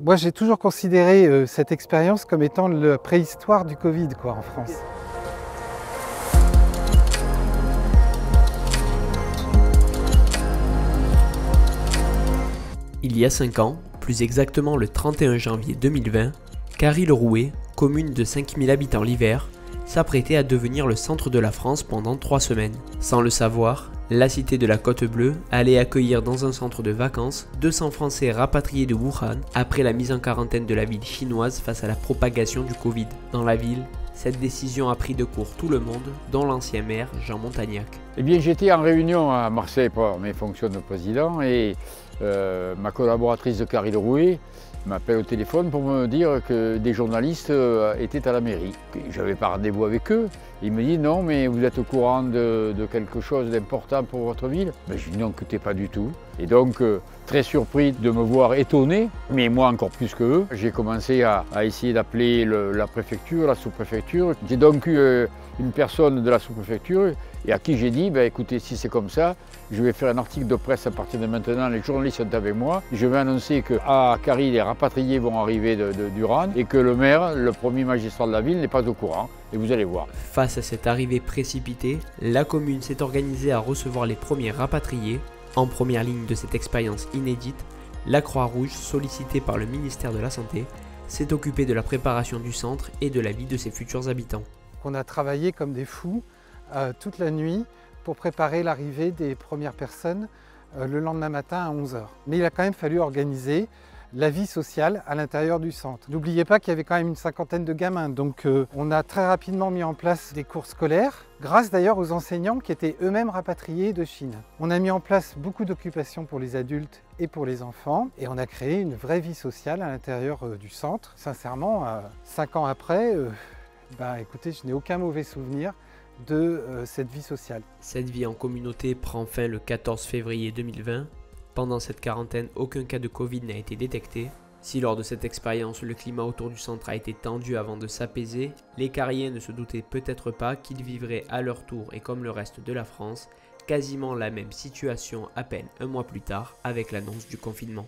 Moi, j'ai toujours considéré cette expérience comme étant la préhistoire du Covid, en France. Il y a 5 ans, plus exactement le 31 janvier 2020, Carry-le-Rouet, commune de 5000 habitants l'hiver, s'apprêtait à devenir le centre de la France pendant 3 semaines. Sans le savoir, la cité de la Côte Bleue allait accueillir dans un centre de vacances 200 Français rapatriés de Wuhan après la mise en quarantaine de la ville chinoise face à la propagation du Covid. Dans la ville, cette décision a pris de court tout le monde, dont l'ancien maire Jean Montagnac. Eh bien, j'étais en réunion à Marseille pour mes fonctions de président et ma collaboratrice de Carry-le-Rouet m'appelle au téléphone pour me dire que des journalistes étaient à la mairie. J'avais pas rendez-vous avec eux. Il me dit non, mais vous êtes au courant de quelque chose d'important pour votre ville? Je dis non, écoutez, pas du tout. Et donc, très surpris de me voir étonné, mais moi encore plus que eux, j'ai commencé à essayer d'appeler la préfecture, la sous-préfecture. J'ai donc eu une personne de la sous-préfecture et à qui j'ai dit, écoutez, si c'est comme ça, je vais faire un article de presse à partir de maintenant, les journalistes sont avec moi. Je vais annoncer qu'à Carry, les rapatriés vont arriver d'Uran et que le maire, le premier magistrat de la ville, n'est pas au courant. Et vous allez voir. Face à cette arrivée précipitée, la commune s'est organisée à recevoir les premiers rapatriés. En première ligne de cette expérience inédite, la Croix-Rouge, sollicitée par le ministère de la Santé, s'est occupée de la préparation du centre et de la vie de ses futurs habitants. On a travaillé comme des fous toute la nuit pour préparer l'arrivée des premières personnes le lendemain matin à 11 h. Mais il a quand même fallu organiser la vie sociale à l'intérieur du centre. N'oubliez pas qu'il y avait quand même une cinquantaine de gamins, donc on a très rapidement mis en place des cours scolaires, grâce d'ailleurs aux enseignants qui étaient eux-mêmes rapatriés de Chine. On a mis en place beaucoup d'occupations pour les adultes et pour les enfants, et on a créé une vraie vie sociale à l'intérieur du centre. Sincèrement, 5 ans après, écoutez, je n'ai aucun mauvais souvenir de cette vie sociale. Cette vie en communauté prend fin le 14 février 2020. Pendant cette quarantaine, aucun cas de Covid n'a été détecté. Si lors de cette expérience, le climat autour du centre a été tendu avant de s'apaiser, les Carriens ne se doutaient peut-être pas qu'ils vivraient à leur tour et comme le reste de la France, quasiment la même situation à peine un mois plus tard avec l'annonce du confinement.